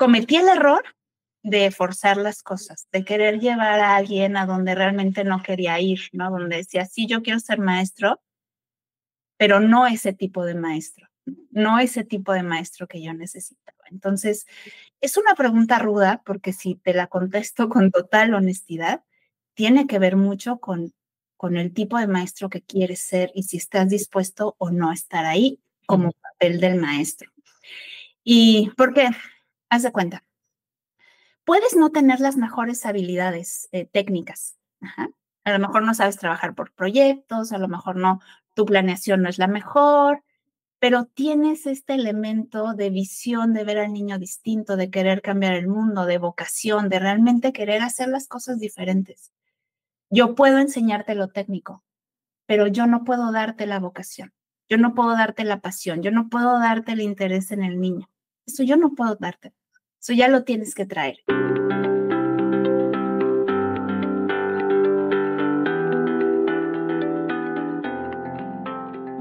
cometí el error de forzar las cosas, de querer llevar a alguien a donde realmente no quería ir, ¿no? Donde decía, sí, yo quiero ser maestro, pero no ese tipo de maestro, no ese tipo de maestro que yo necesitaba. Entonces, es una pregunta ruda porque si te la contesto con total honestidad, tiene que ver mucho con el tipo de maestro que quieres ser y si estás dispuesto o no a estar ahí como papel del maestro. ¿Y por qué? Haz de cuenta. Puedes no tener las mejores habilidades técnicas. Ajá. A lo mejor no sabes trabajar por proyectos, a lo mejor no, tu planeación no es la mejor, pero tienes este elemento de visión, de ver al niño distinto, de querer cambiar el mundo, de vocación, de realmente querer hacer las cosas diferentes. Yo puedo enseñarte lo técnico, pero yo no puedo darte la vocación, yo no puedo darte la pasión, yo no puedo darte el interés en el niño. Eso yo no puedo darte. Eso ya lo tienes que traer.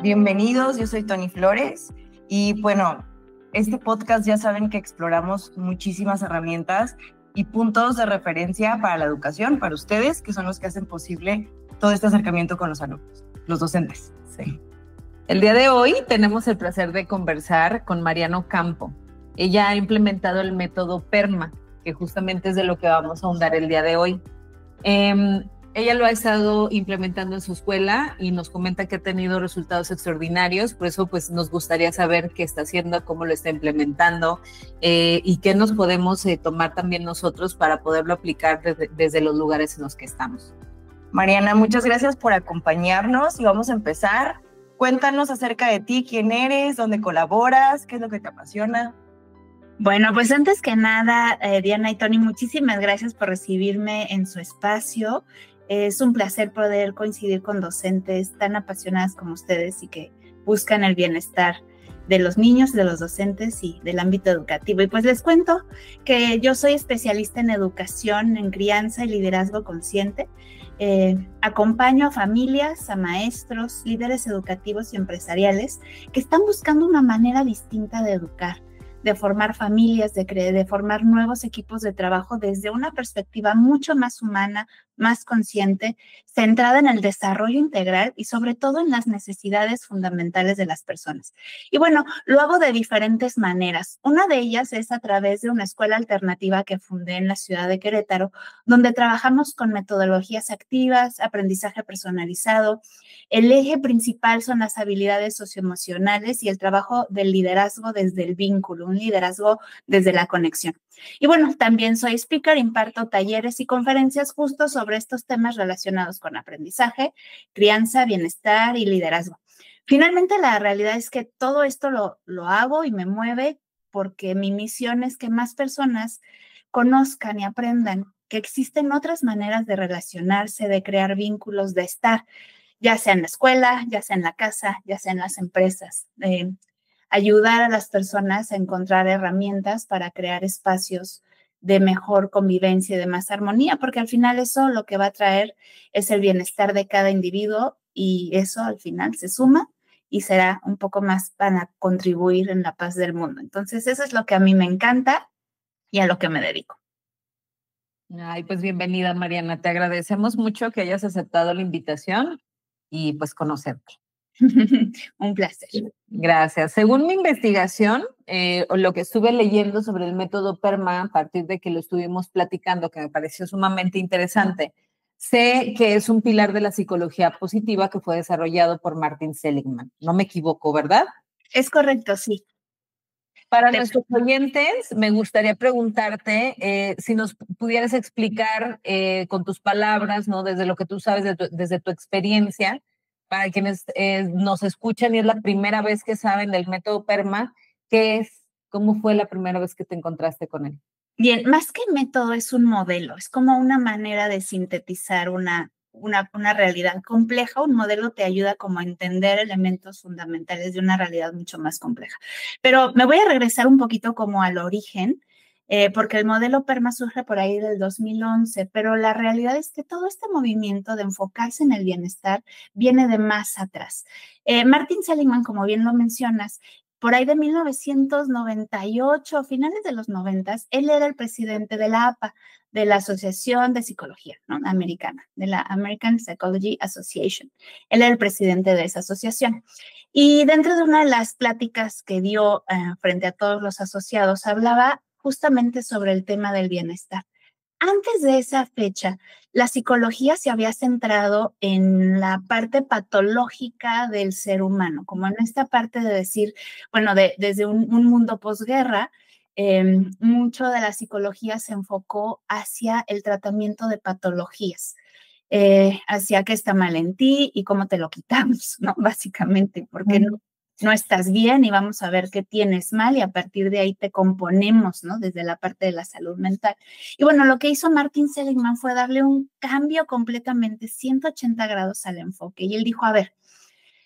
Bienvenidos, yo soy Tony Flores y bueno, este podcast ya saben que exploramos muchísimas herramientas y puntos de referencia para la educación, para ustedes, que son los que hacen posible todo este acercamiento con los alumnos, los docentes. Sí. El día de hoy tenemos el placer de conversar con Mariana Ocampo. Ella ha implementado el método PERMA, que justamente es de lo que vamos a ahondar el día de hoy. Ella lo ha estado implementando en su escuela y nos comenta que ha tenido resultados extraordinarios, por eso pues nos gustaría saber qué está haciendo, cómo lo está implementando y qué nos podemos tomar también nosotros para poderlo aplicar desde los lugares en los que estamos. Mariana, muchas gracias por acompañarnos y vamos a empezar. Cuéntanos acerca de ti, quién eres, dónde colaboras, qué es lo que te apasiona. Bueno, pues antes que nada, Diana y Tony, muchísimas gracias por recibirme en su espacio. Es un placer poder coincidir con docentes tan apasionadas como ustedes y que buscan el bienestar de los niños, de los docentes y del ámbito educativo. Y pues les cuento que yo soy especialista en educación, en crianza y liderazgo consciente. Acompaño a familias, a maestros, líderes educativos y empresariales que están buscando una manera distinta de educar, de formar familias, de formar nuevos equipos de trabajo desde una perspectiva mucho más humana, más consciente, centrada en el desarrollo integral y sobre todo en las necesidades fundamentales de las personas. Y bueno, lo hago de diferentes maneras. Una de ellas es a través de una escuela alternativa que fundé en la ciudad de Querétaro, donde trabajamos con metodologías activas, aprendizaje personalizado. El eje principal son las habilidades socioemocionales y el trabajo del liderazgo desde el vínculo, un liderazgo desde la conexión. Y bueno, también soy speaker, imparto talleres y conferencias justo sobre estos temas relacionados con aprendizaje, crianza, bienestar y liderazgo. Finalmente, la realidad es que todo esto lo hago y me mueve porque mi misión es que más personas conozcan y aprendan que existen otras maneras de relacionarse, de crear vínculos, de estar, ya sea en la escuela, ya sea en la casa, ya sea en las empresas. Ayudar a las personas a encontrar herramientas para crear espacios de mejor convivencia y de más armonía, porque al final eso lo que va a traer es el bienestar de cada individuo y eso al final se suma y será un poco más para contribuir en la paz del mundo. Entonces, eso es lo que a mí me encanta y a lo que me dedico. Ay, pues bienvenida, Mariana. Te agradecemos mucho que hayas aceptado la invitación y pues conocerte. Un placer. Gracias. Según mi investigación, o lo que estuve leyendo sobre el método PERMA, a partir de que lo estuvimos platicando, que me pareció sumamente interesante, sé que es un pilar de la psicología positiva que fue desarrollado por Martin Seligman. No me equivoco, ¿verdad? Es correcto, sí. Para nuestros oyentes, me gustaría preguntarte si nos pudieras explicar con tus palabras, ¿no? Desde lo que tú sabes, desde tu experiencia, para quienes nos escuchan y es la primera vez que saben del método PERMA, ¿qué es? ¿Cómo fue la primera vez que te encontraste con él? Bien, más que método es un modelo, es como una manera de sintetizar una realidad compleja. Un modelo te ayuda como a entender elementos fundamentales de una realidad mucho más compleja. Pero me voy a regresar un poquito como al origen, porque el modelo PERMA surge por ahí del 2011, pero la realidad es que todo este movimiento de enfocarse en el bienestar viene de más atrás. Martin Seligman, como bien lo mencionas, por ahí de 1998, finales de los 90, él era el presidente de la APA, de la Asociación de Psicología, ¿no?, Americana, de la American Psychology Association. Él era el presidente de esa asociación. Y dentro de una de las pláticas que dio frente a todos los asociados, hablaba justamente sobre el tema del bienestar. Antes de esa fecha, la psicología se había centrado en la parte patológica del ser humano, como en esta parte de decir, bueno, desde un mundo posguerra, mucho de la psicología se enfocó hacia el tratamiento de patologías, hacia qué está mal en ti y cómo te lo quitamos, ¿no? Básicamente, porque no estás bien y vamos a ver qué tienes mal y a partir de ahí te componemos, ¿no? Desde la parte de la salud mental. Y bueno, lo que hizo Martin Seligman fue darle un cambio completamente 180 grados al enfoque. Y él dijo, a ver,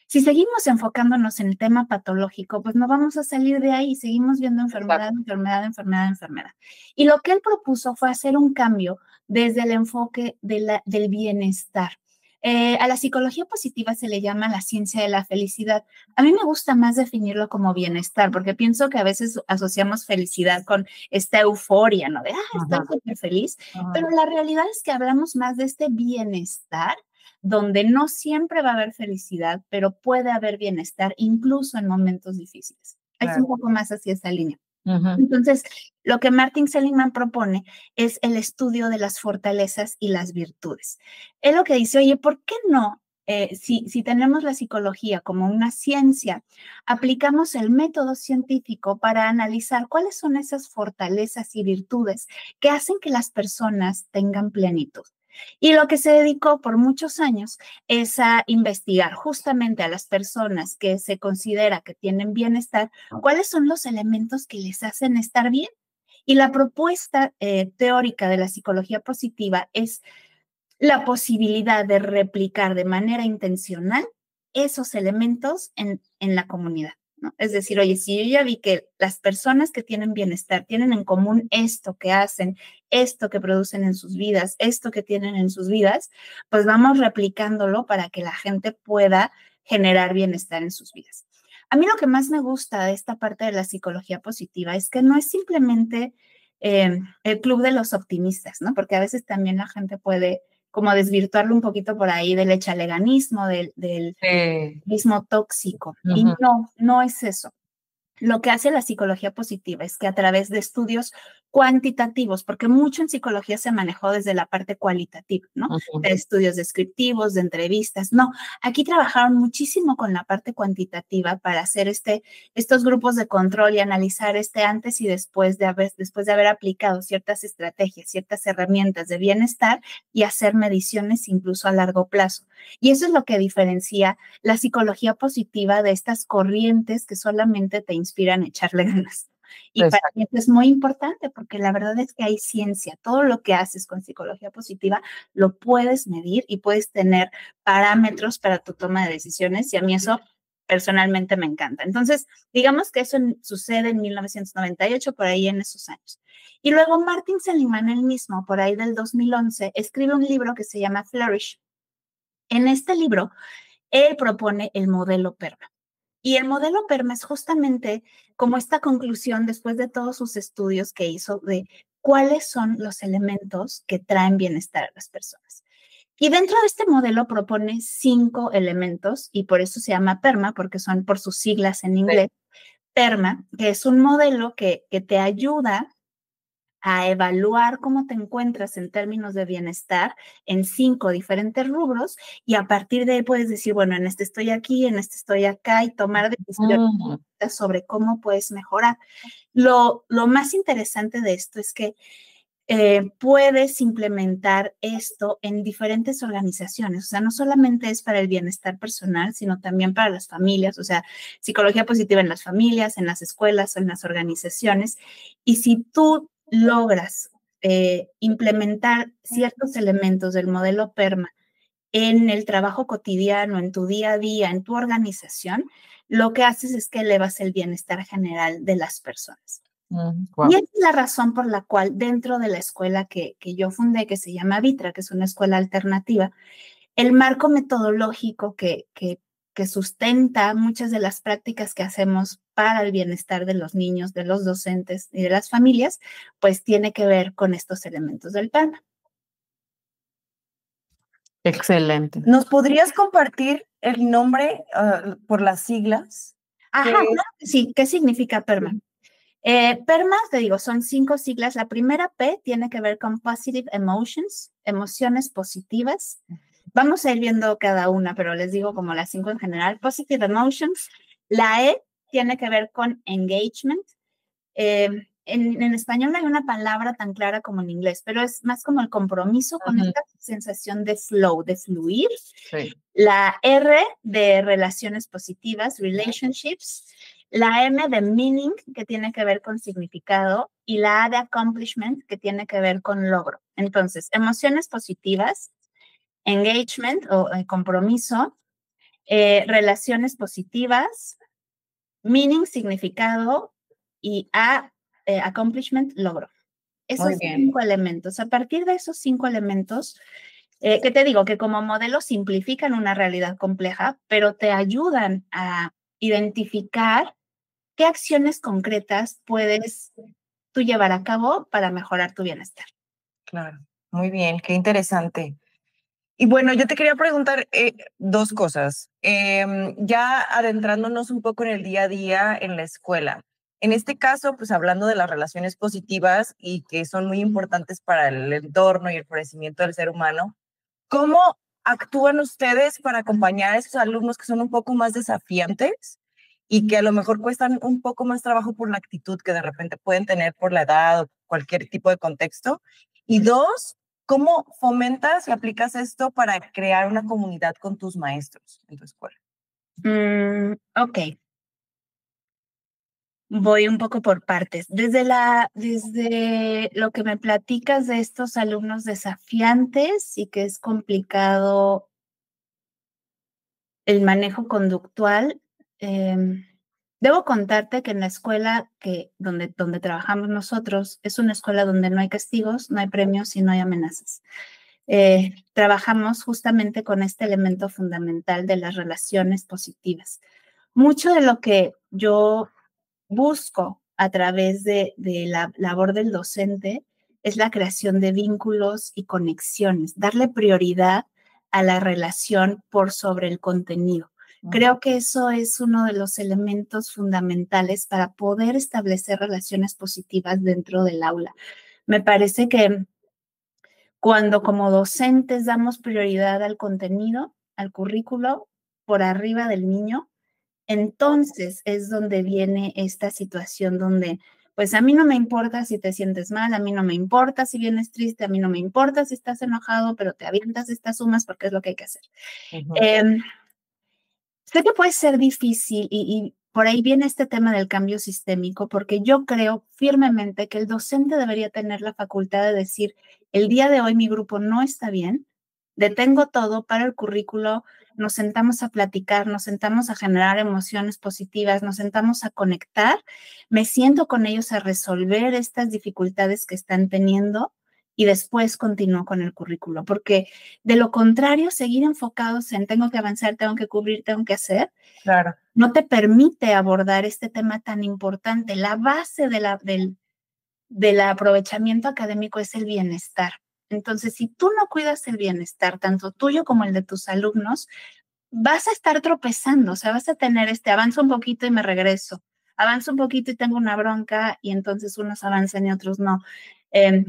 si seguimos enfocándonos en el tema patológico, pues no vamos a salir de ahí, seguimos viendo enfermedad, enfermedad, enfermedad, enfermedad. Y lo que él propuso fue hacer un cambio desde el enfoque del bienestar. A la psicología positiva se le llama la ciencia de la felicidad. A mí me gusta más definirlo como bienestar, porque pienso que a veces asociamos felicidad con esta euforia, ¿no? De, estoy súper feliz. Pero la realidad es que hablamos más de este bienestar, donde no siempre va a haber felicidad, pero puede haber bienestar, incluso en momentos difíciles. Es un poco más hacia esa línea. Entonces, lo que Martin Seligman propone es el estudio de las fortalezas y las virtudes. Él lo que dice, oye, ¿por qué no? Si tenemos la psicología como una ciencia, aplicamos el método científico para analizar cuáles son esas fortalezas y virtudes que hacen que las personas tengan plenitud. Y lo que se dedicó por muchos años es a investigar justamente a las personas que se considera que tienen bienestar, cuáles son los elementos que les hacen estar bien. Y la propuesta teórica de la psicología positiva es la posibilidad de replicar de manera intencional esos elementos en la comunidad, ¿no? Es decir, oye, si yo ya vi que las personas que tienen bienestar tienen en común esto que hacen, esto que producen en sus vidas, esto que tienen en sus vidas, pues vamos replicándolo para que la gente pueda generar bienestar en sus vidas. A mí lo que más me gusta de esta parte de la psicología positiva es que no es simplemente el club de los optimistas, ¿no? Porque a veces también la gente puede como desvirtuarlo un poquito por ahí del echaleganismo, del mismo tóxico. Y no es eso. Lo que hace la psicología positiva es que a través de estudios cuantitativos, porque mucho en psicología se manejó desde la parte cualitativa, ¿no? De estudios descriptivos, de entrevistas. No, aquí trabajaron muchísimo con la parte cuantitativa para hacer estos grupos de control y analizar antes y después de haber aplicado ciertas estrategias, ciertas herramientas de bienestar y hacer mediciones incluso a largo plazo. Y eso es lo que diferencia la psicología positiva de estas corrientes que solamente te inspiran a echarle ganas. Y para mí esto es muy importante porque la verdad es que hay ciencia. Todo lo que haces con psicología positiva lo puedes medir y puedes tener parámetros para tu toma de decisiones y a mí eso personalmente me encanta. Entonces, digamos que eso sucede en 1998, por ahí en esos años. Y luego Martin Seligman, él mismo, por ahí del 2011, escribe un libro que se llama Flourish. En este libro, él propone el modelo PERMA. Y el modelo PERMA es justamente como esta conclusión después de todos sus estudios que hizo de cuáles son los elementos que traen bienestar a las personas. Y dentro de este modelo propone 5 elementos y por eso se llama PERMA, porque son por sus siglas en inglés. PERMA, que es un modelo que te ayuda a evaluar cómo te encuentras en términos de bienestar en 5 diferentes rubros y a partir de ahí puedes decir, bueno, en este estoy aquí, en este estoy acá y tomar decisiones sobre cómo puedes mejorar. Lo más interesante de esto es que puedes implementar esto en diferentes organizaciones, o sea, no solamente es para el bienestar personal, sino también para las familias, o sea, psicología positiva en las familias, en las escuelas, en las organizaciones, y si tú logras implementar ciertos elementos del modelo PERMA en el trabajo cotidiano, en tu día a día, en tu organización, lo que haces es que elevas el bienestar general de las personas. Wow. Y esa es la razón por la cual dentro de la escuela que yo fundé, que se llama Vitra, que es una escuela alternativa, el marco metodológico que que sustenta muchas de las prácticas que hacemos para el bienestar de los niños, de los docentes y de las familias, pues tiene que ver con estos elementos del PERMA. Excelente. ¿Nos podrías compartir el nombre por las siglas? Ajá, sí, ¿qué significa PERMA? PERMA, te digo, son 5 siglas. La primera P tiene que ver con Positive Emotions, emociones positivas. Vamos a ir viendo cada una, pero les digo como las 5 en general. Positive Emotions. La E tiene que ver con Engagement. En español no hay una palabra tan clara como en inglés, pero es más como el compromiso con esta sensación de flow, de fluir. Sí. La R de relaciones positivas, relationships. La M de meaning, que tiene que ver con significado. Y la A de accomplishment, que tiene que ver con logro. Entonces, emociones positivas, engagement o compromiso, relaciones positivas, meaning, significado, y A, accomplishment, logro. Esos 5 elementos. A partir de esos 5 elementos, que te digo que como modelo simplifican una realidad compleja, pero te ayudan a identificar qué acciones concretas puedes tú llevar a cabo para mejorar tu bienestar. Claro, muy bien, qué interesante. Y bueno, yo te quería preguntar 2 cosas. Ya adentrándonos un poco en el día a día en la escuela. En este caso, pues hablando de las relaciones positivas y que son muy importantes para el entorno y el florecimiento del ser humano, ¿cómo actúan ustedes para acompañar a esos alumnos que son un poco más desafiantes y que a lo mejor cuestan un poco más trabajo por la actitud que de repente pueden tener por la edad o cualquier tipo de contexto? Y 2, ¿cómo fomentas y aplicas esto para crear una comunidad con tus maestros en tu escuela? Ok. Voy un poco por partes. Desde lo que me platicas de estos alumnos desafiantes y que es complicado el manejo conductual, debo contarte que en la escuela donde trabajamos nosotros es una escuela donde no hay castigos, no hay premios y no hay amenazas. Trabajamos justamente con este elemento fundamental de las relaciones positivas. Mucho de lo que yo busco a través de la labor del docente es la creación de vínculos y conexiones, darle prioridad a la relación por sobre el contenido. Creo que eso es uno de los elementos fundamentales para poder establecer relaciones positivas dentro del aula. Me parece que cuando como docentes damos prioridad al contenido, al currículo, por arriba del niño, entonces es donde viene esta situación donde, pues a mí no me importa si te sientes mal, a mí no me importa si vienes triste, a mí no me importa si estás enojado, pero te avientas estas sumas porque es lo que hay que hacer. Sé que puede ser difícil y por ahí viene este tema del cambio sistémico, porque yo creo firmemente que el docente debería tener la facultad de decir, el día de hoy mi grupo no está bien, detengo todo para el currículo, nos sentamos a platicar, nos sentamos a generar emociones positivas, nos sentamos a conectar, me siento con ellos a resolver estas dificultades que están teniendo y después continúo con el currículo, porque de lo contrario, seguir enfocados en tengo que avanzar, tengo que cubrir, tengo que hacer, claro, no te permite abordar este tema tan importante. La base del aprovechamiento académico es el bienestar. Entonces, si tú no cuidas el bienestar, tanto tuyo como el de tus alumnos, vas a estar tropezando, o sea, vas a tener avanzo un poquito y me regreso, avanzo un poquito y tengo una bronca y entonces unos avanzan y otros no.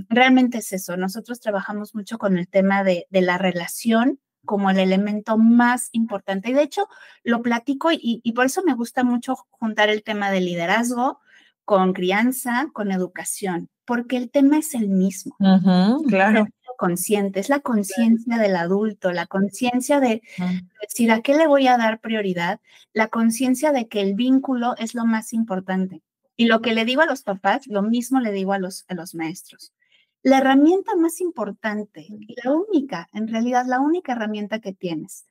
Realmente es eso, nosotros trabajamos mucho con el tema de la relación como el elemento más importante y de hecho lo platico y por eso me gusta mucho juntar el tema de liderazgo con crianza, con educación, porque el tema es el mismo. Claro. Consciente, es la conciencia del adulto, la conciencia de decir a qué le voy a dar prioridad, la conciencia de que el vínculo es lo más importante. Y lo que le digo a los papás, lo mismo le digo a los maestros. La herramienta más importante y la única, en realidad la única herramienta que tienes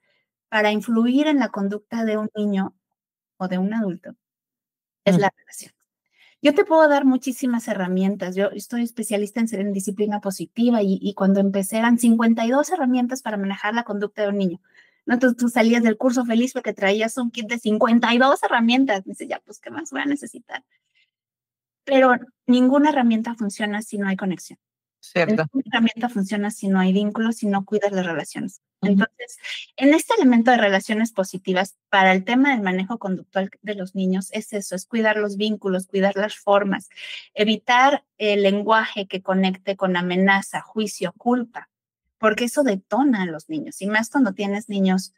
para influir en la conducta de un niño o de un adulto es la relación. Yo te puedo dar muchísimas herramientas. Yo estoy especialista en disciplina positiva y cuando empecé eran 52 herramientas para manejar la conducta de un niño. ¿no? Tú salías del curso feliz porque traías un kit de 52 herramientas. Dices, ya, pues, ¿qué más voy a necesitar? Pero ninguna herramienta funciona si no hay conexión. Cierto. Ninguna herramienta funciona si no hay vínculos, si no cuidas las relaciones. Entonces, en este elemento de relaciones positivas, para el tema del manejo conductual de los niños, es eso, es cuidar los vínculos, cuidar las formas, evitar el lenguaje que conecte con amenaza, juicio, culpa, porque eso detona a los niños, y más cuando tienes niños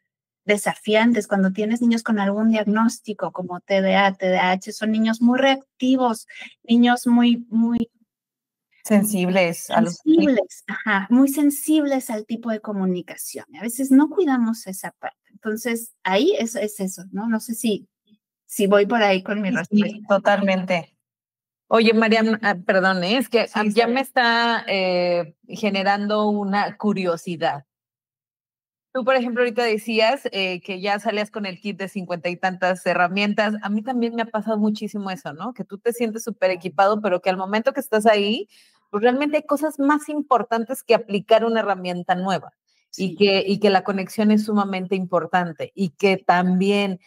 desafiantes, cuando tienes niños con algún diagnóstico como TDA, TDAH, son niños muy reactivos, niños muy sensibles a los sensibles, ajá, muy sensibles al tipo de comunicación. A veces no cuidamos esa parte. Entonces, ahí es eso, ¿no? No sé si voy por ahí con mi respuesta. Sí, totalmente. Oye, Mariam, perdón, es que Sí, ya me está generando una curiosidad. Tú, por ejemplo, ahorita decías que ya salías con el kit de 50 y tantas herramientas. A mí también me ha pasado muchísimo eso, ¿no? Que tú te sientes súper equipado, pero que al momento que estás ahí, pues realmente hay cosas más importantes que aplicar una herramienta nueva. Sí. Y que la conexión es sumamente importante y que también,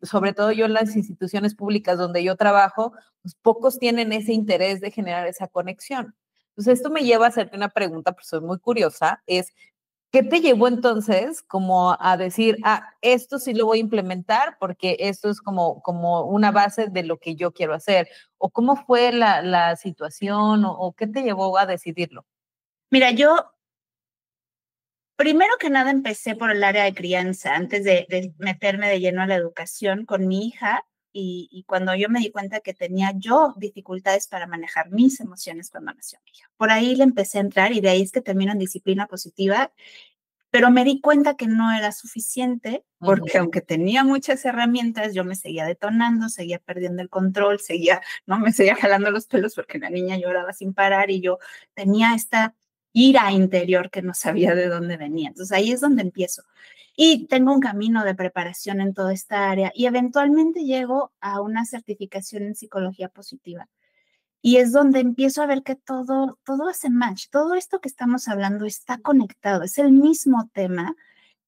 sobre todo yo en las instituciones públicas donde yo trabajo, pues pocos tienen ese interés de generar esa conexión. Entonces, esto me lleva a hacerte una pregunta, pues soy muy curiosa, es, ¿qué te llevó entonces como a decir, esto sí lo voy a implementar porque esto es como una base de lo que yo quiero hacer? ¿O cómo fue la situación o qué te llevó a decidirlo? Mira, yo primero que nada empecé por el área de crianza, antes de meterme de lleno a la educación con mi hija. Y cuando yo me di cuenta que tenía yo dificultades para manejar mis emociones cuando nació mi hija. Por ahí le empecé a entrar y de ahí es que termino en disciplina positiva, pero me di cuenta que no era suficiente porque aunque tenía muchas herramientas, yo me seguía detonando, seguía perdiendo el control, no me seguía jalando los pelos porque la niña lloraba sin parar y yo tenía esta ira interior que no sabía de dónde venía. Entonces ahí es donde empiezo. Y tengo un camino de preparación en toda esta área y eventualmente llego a una certificación en psicología positiva. Y es donde empiezo a ver que todo hace match, todo esto que estamos hablando está conectado, es el mismo tema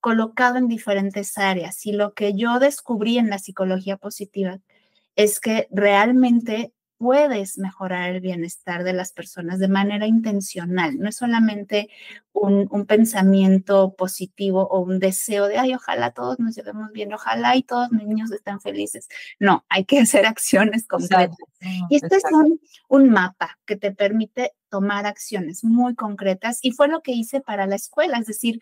colocado en diferentes áreas. Y lo que yo descubrí en la psicología positiva es que realmente puedes mejorar el bienestar de las personas de manera intencional. No es solamente un pensamiento positivo o un deseo de, ay, ojalá todos nos llevemos bien, ojalá y todos mis niños estén felices. No, hay que hacer acciones concretas. Y esto es un mapa que te permite tomar acciones muy concretas y fue lo que hice para la escuela, es decir,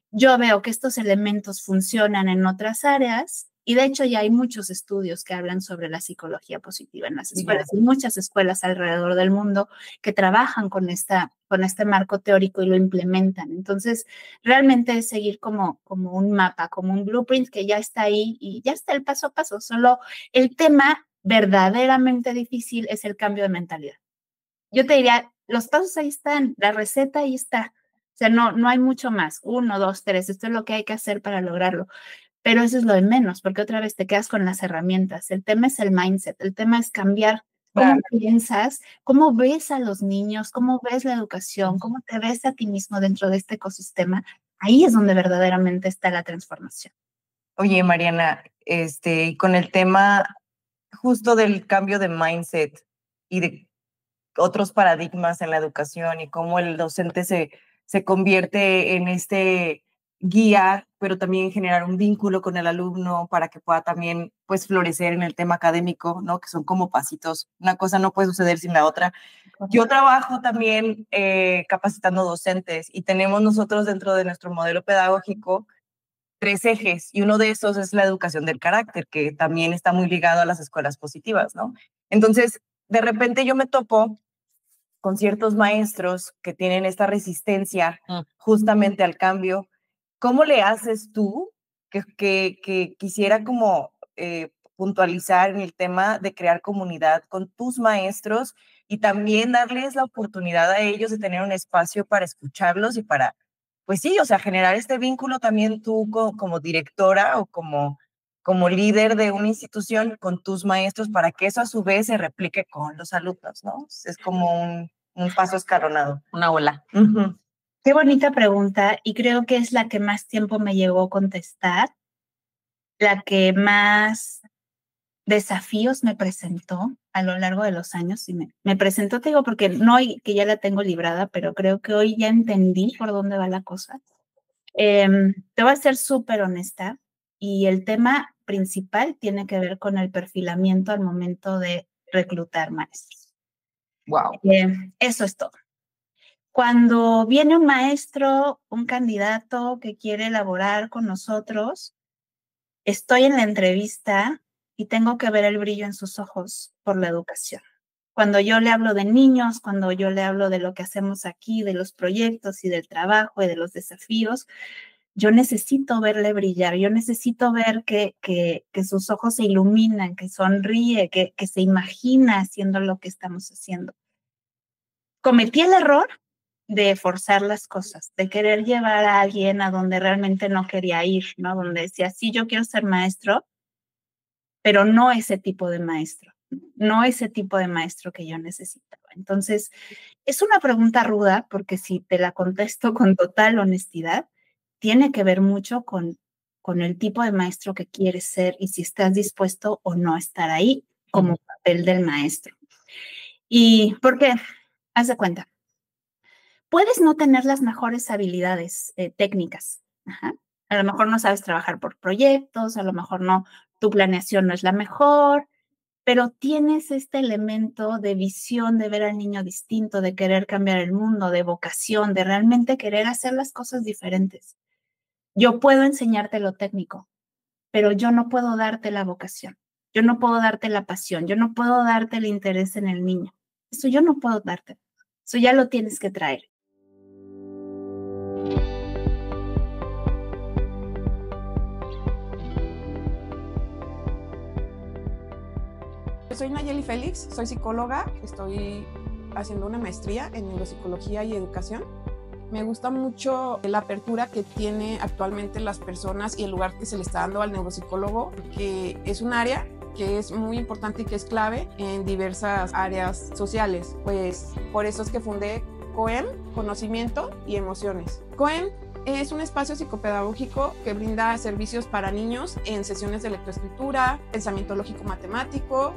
yo veo que estos elementos funcionan en otras áreas y de hecho ya hay muchos estudios que hablan sobre la psicología positiva en las escuelas. Hay muchas escuelas alrededor del mundo que trabajan con este marco teórico y lo implementan. Entonces, realmente es seguir como un mapa, como un blueprint que ya está ahí y ya está el paso a paso. Solo el tema verdaderamente difícil es el cambio de mentalidad. Yo te diría, los pasos ahí están, la receta ahí está. O sea, no hay mucho más. 1, 2, 3, esto es lo que hay que hacer para lograrlo. Pero eso es lo de menos, porque otra vez te quedas con las herramientas. El tema es el mindset, el tema es cambiar cómo piensas, cómo ves a los niños, cómo ves la educación, cómo te ves a ti mismo dentro de este ecosistema. Ahí es donde verdaderamente está la transformación. Oye, Mariana, con el tema justo del cambio de mindset y de otros paradigmas en la educación y cómo el docente se convierte en este guía, pero también generar un vínculo con el alumno para que pueda también pues florecer en el tema académico, ¿no? Que son como pasitos. Una cosa no puede suceder sin la otra. Yo trabajo también capacitando docentes y tenemos nosotros dentro de nuestro modelo pedagógico 3 ejes y uno de esos es la educación del carácter, que también está muy ligado a las escuelas positivas, ¿no? Entonces, de repente yo me topo con ciertos maestros que tienen esta resistencia justamente al cambio. ¿Cómo le haces tú que quisiera como puntualizar en el tema de crear comunidad con tus maestros y también darles la oportunidad a ellos de tener un espacio para escucharlos y para, pues sí, o sea, generar este vínculo también tú como directora o como líder de una institución con tus maestros para que eso a su vez se replique con los alumnos, ¿no? Es como un paso escalonado. Una ola. Qué bonita pregunta, y creo que es la que más tiempo me llevó a contestar, la que más desafíos me presentó a lo largo de los años. Y me presentó, te digo, porque no hoy que ya la tengo librada, pero creo que hoy ya entendí por dónde va la cosa. Te voy a ser súper honesta, y el tema principal tiene que ver con el perfilamiento al momento de reclutar maestros. Wow. Eso es todo. Cuando viene un maestro, un candidato que quiere elaborar con nosotros, estoy en la entrevista y tengo que ver el brillo en sus ojos por la educación. Cuando yo le hablo de niños, cuando yo le hablo de lo que hacemos aquí, de los proyectos y del trabajo y de los desafíos, yo necesito verle brillar, yo necesito ver que sus ojos se iluminan, que sonríe, que se imagina haciendo lo que estamos haciendo. Cometí el error de forzar las cosas, de querer llevar a alguien a donde realmente no quería ir, ¿no? Donde decía, sí, yo quiero ser maestro, pero no ese tipo de maestro, no ese tipo de maestro que yo necesitaba. Entonces, es una pregunta ruda, porque si te la contesto con total honestidad, tiene que ver mucho con el tipo de maestro que quieres ser y si estás dispuesto o no a estar ahí como papel del maestro. ¿Y por qué? Haz de cuenta. Puedes no tener las mejores habilidades técnicas. Ajá. A lo mejor no sabes trabajar por proyectos, a lo mejor no, tu planeación no es la mejor, pero tienes este elemento de visión, de ver al niño distinto, de querer cambiar el mundo, de vocación, de realmente querer hacer las cosas diferentes. Yo puedo enseñarte lo técnico, pero yo no puedo darte la vocación, yo no puedo darte la pasión, yo no puedo darte el interés en el niño. Eso yo no puedo darte, eso ya lo tienes que traer. Soy Nayeli Félix, soy psicóloga, estoy haciendo una maestría en neuropsicología y educación. Me gusta mucho la apertura que tiene actualmente las personas y el lugar que se le está dando al neuropsicólogo, que es un área que es muy importante y que es clave en diversas áreas sociales. Pues por eso es que fundé COEM, Conocimiento y Emociones. COEM es un espacio psicopedagógico que brinda servicios para niños en sesiones de lectoescritura, pensamiento lógico-matemático,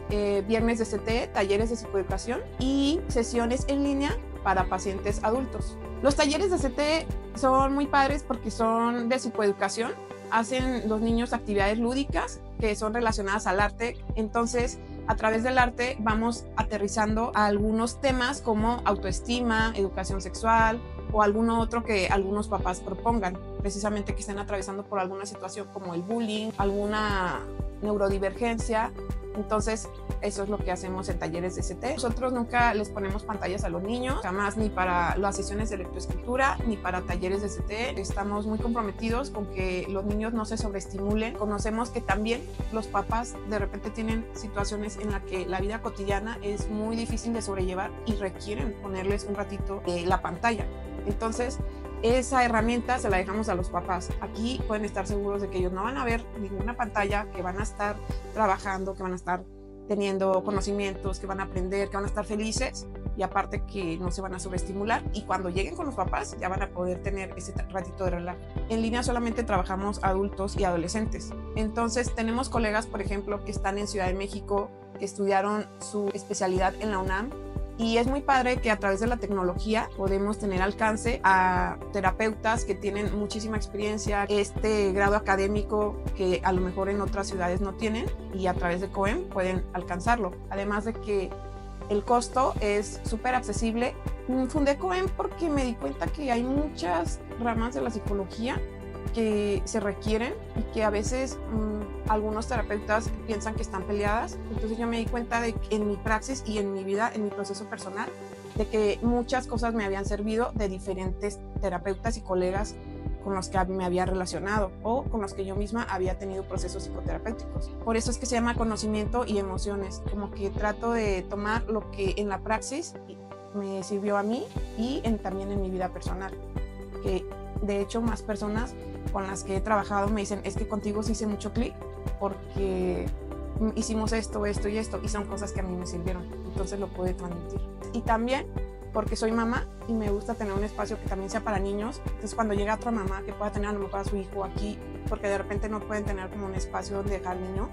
viernes de CT, talleres de psicoeducación y sesiones en línea para pacientes adultos. Los talleres de CT son muy padres porque son de psicoeducación, hacen los niños actividades lúdicas que son relacionadas al arte, entonces a través del arte vamos aterrizando a algunos temas como autoestima, educación sexual o alguno otro que algunos papás propongan, precisamente que estén atravesando por alguna situación como el bullying, alguna neurodivergencia. Entonces, eso es lo que hacemos en talleres de CT. Nosotros nunca les ponemos pantallas a los niños, jamás, ni para las sesiones de lectoescritura, ni para talleres de CT. Estamos muy comprometidos con que los niños no se sobreestimulen. Conocemos que también los papás de repente tienen situaciones en las que la vida cotidiana es muy difícil de sobrellevar y requieren ponerles un ratito la pantalla. Entonces, esa herramienta se la dejamos a los papás. Aquí pueden estar seguros de que ellos no van a ver ninguna pantalla, que van a estar trabajando, que van a estar teniendo conocimientos, que van a aprender, que van a estar felices y aparte que no se van a sobreestimular, y cuando lleguen con los papás ya van a poder tener ese ratito de relajo. En línea solamente trabajamos adultos y adolescentes. Entonces tenemos colegas, por ejemplo, que están en Ciudad de México, que estudiaron su especialidad en la UNAM. Y es muy padre que a través de la tecnología podemos tener alcance a terapeutas que tienen muchísima experiencia, este grado académico que a lo mejor en otras ciudades no tienen, y a través de COEM pueden alcanzarlo. Además de que el costo es súper accesible. Fundé COEM porque me di cuenta que hay muchas ramas de la psicología que se requieren y que a veces algunos terapeutas piensan que están peleadas. Entonces yo me di cuenta de que en mi praxis y en mi vida, en mi proceso personal, de que muchas cosas me habían servido de diferentes terapeutas y colegas con los que me había relacionado o con los que yo misma había tenido procesos psicoterapéuticos. Por eso es que se llama Conocimiento y Emociones, como que trato de tomar lo que en la praxis me sirvió a mí y también en mi vida personal, que de hecho más personas con las que he trabajado me dicen, es que contigo sí hice mucho clic porque hicimos esto y esto, y son cosas que a mí me sirvieron, entonces lo pude transmitir. Y también porque soy mamá y me gusta tener un espacio que también sea para niños. Entonces cuando llega otra mamá que pueda tener a lo mejor a su hijo aquí, porque de repente no pueden tener como un espacio donde dejar al niño,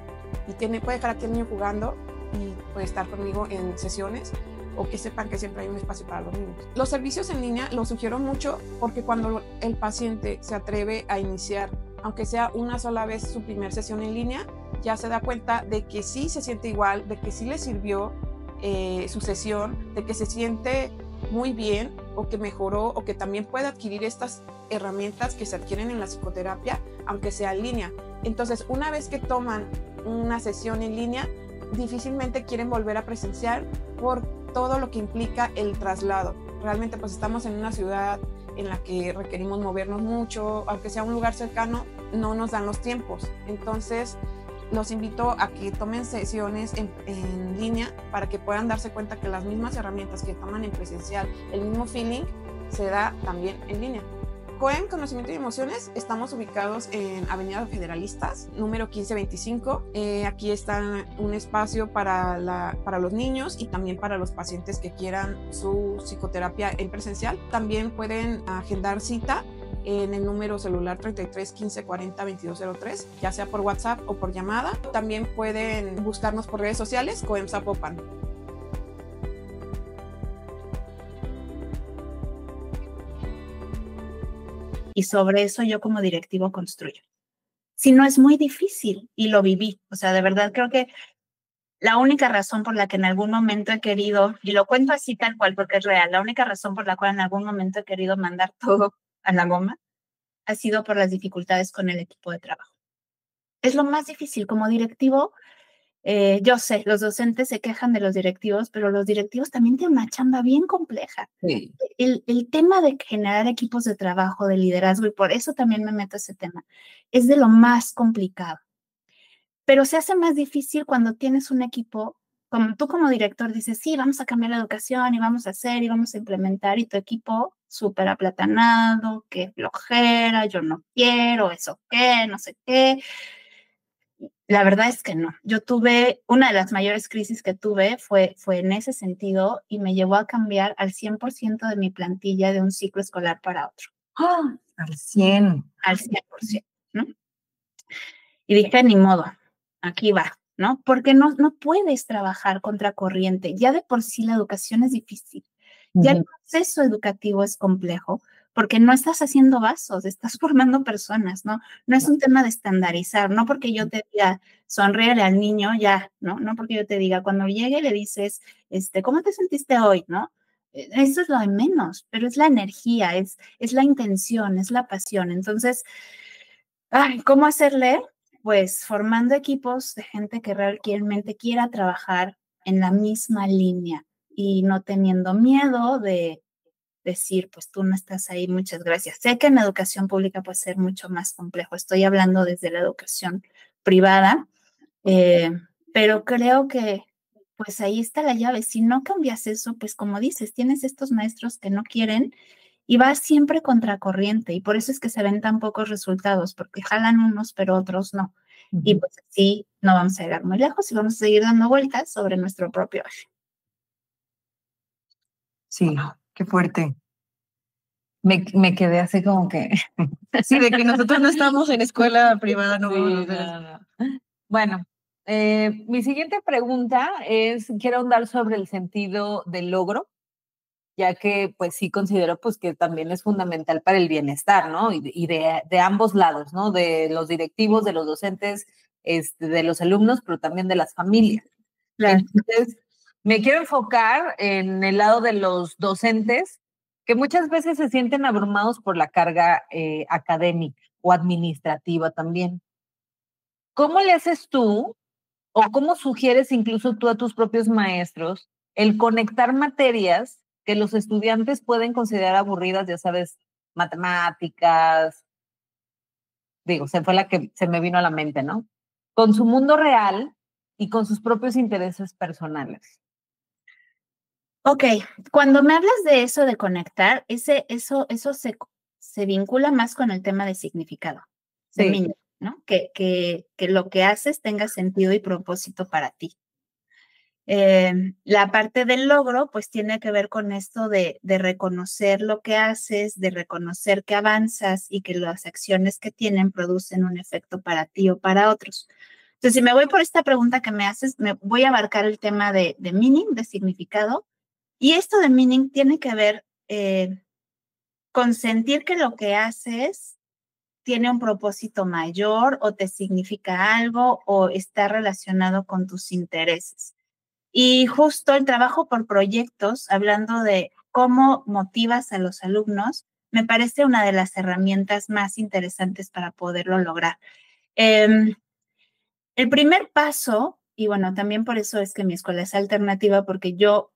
y puede dejar aquí al niño jugando y puede estar conmigo en sesiones, o que sepan que siempre hay un espacio para los niños. Los servicios en línea los sugiero mucho porque cuando el paciente se atreve a iniciar, aunque sea una sola vez su primer sesión en línea, ya se da cuenta de que sí se siente igual, de que sí le sirvió su sesión, de que se siente muy bien o que mejoró, o que también puede adquirir estas herramientas que se adquieren en la psicoterapia, aunque sea en línea. Entonces, una vez que toman una sesión en línea, difícilmente quieren volver a presenciar por todo lo que implica el traslado. Realmente pues estamos en una ciudad en la que requerimos movernos mucho, aunque sea un lugar cercano, no nos dan los tiempos. Entonces, los invito a que tomen sesiones en línea para que puedan darse cuenta que las mismas herramientas que toman en presencial, el mismo feeling, se da también en línea. COEM, Conocimiento y Emociones, estamos ubicados en Avenida Federalistas, número 1525. Aquí está un espacio para los niños y también para los pacientes que quieran su psicoterapia en presencial. También pueden agendar cita en el número celular 33 15 40 2203, ya sea por WhatsApp o por llamada. También pueden buscarnos por redes sociales, COEM Zapopan. Y sobre eso yo como directivo construyo. Si no, es muy difícil y lo viví. O sea, de verdad creo que la única razón por la que en algún momento he querido, y lo cuento así tal cual porque es real, la única razón por la cual en algún momento he querido mandar todo a la goma ha sido por las dificultades con el equipo de trabajo. Es lo más difícil como directivo. Yo sé, los docentes se quejan de los directivos, pero los directivos también tienen una chamba bien compleja. Sí. El tema de generar equipos de trabajo, de liderazgo, y por eso también me meto a ese tema, es de lo más complicado. Pero se hace más difícil cuando tienes un equipo, como tú como director dices, sí, vamos a cambiar la educación y vamos a hacer y vamos a implementar, y tu equipo súper aplatanado, que flojera, yo no quiero, eso qué, no sé qué. La verdad es que no. Yo tuve, una de las mayores crisis que tuve fue en ese sentido, y me llevó a cambiar al 100% de mi plantilla de un ciclo escolar para otro. ¡Ah! Al 100. Al 100%, ¿no? Y dije, ni modo, aquí va, ¿no? Porque no puedes trabajar contra corriente. Ya de por sí la educación es difícil. Ya el proceso educativo es complejo porque no estás haciendo vasos, estás formando personas, ¿no? No es un tema de estandarizar, no porque yo te diga, sonríele al niño, ya, ¿no? No porque yo te diga, cuando llegue le dices, ¿cómo te sentiste hoy, no? Eso es lo de menos, pero es la energía, es la intención, es la pasión. Entonces, ¿cómo hacerle? Pues formando equipos de gente que realmente quiera trabajar en la misma línea y no teniendo miedo de decir, pues tú no estás ahí, muchas gracias. Sé que en la educación pública puede ser mucho más complejo, estoy hablando desde la educación privada, pero creo que pues ahí está la llave. Si no cambias eso, pues como dices, tienes estos maestros que no quieren y vas siempre contracorriente, y por eso es que se ven tan pocos resultados, porque jalan unos pero otros no. Y pues así no vamos a llegar muy lejos y vamos a seguir dando vueltas sobre nuestro propio eje. Sí, qué fuerte. Me quedé así como que... Sí, de que nosotros no estamos en escuela privada, no. Sí, no. Bueno, mi siguiente pregunta es, quiero ahondar sobre el sentido del logro, ya que pues sí considero pues que también es fundamental para el bienestar, ¿no? Y de ambos lados, ¿no? De los directivos, de los docentes, de los alumnos, pero también de las familias. Claro. Entonces, me quiero enfocar en el lado de los docentes, que muchas veces se sienten abrumados por la carga académica o administrativa también. ¿Cómo le haces tú o cómo sugieres incluso tú a tus propios maestros el conectar materias que los estudiantes pueden considerar aburridas, ya sabes, matemáticas, digo, fue la que se me vino a la mente, ¿no? Con su mundo real y con sus propios intereses personales? Ok, cuando me hablas de eso de conectar, eso se vincula más con el tema de significado, de Sí. meaning, ¿no? Que lo que haces tenga sentido y propósito para ti. La parte del logro, pues tiene que ver con esto de reconocer lo que haces, de reconocer que avanzas y que las acciones que tienen producen un efecto para ti o para otros. Entonces, si me voy por esta pregunta que me haces, me voy a abarcar el tema de meaning, de significado. Y esto de meaning tiene que ver con sentir que lo que haces tiene un propósito mayor o te significa algo o está relacionado con tus intereses. Y justo el trabajo por proyectos, hablando de cómo motivas a los alumnos, me parece una de las herramientas más interesantes para poderlo lograr. El primer paso, y bueno, también por eso es que mi escuela es alternativa, porque yo,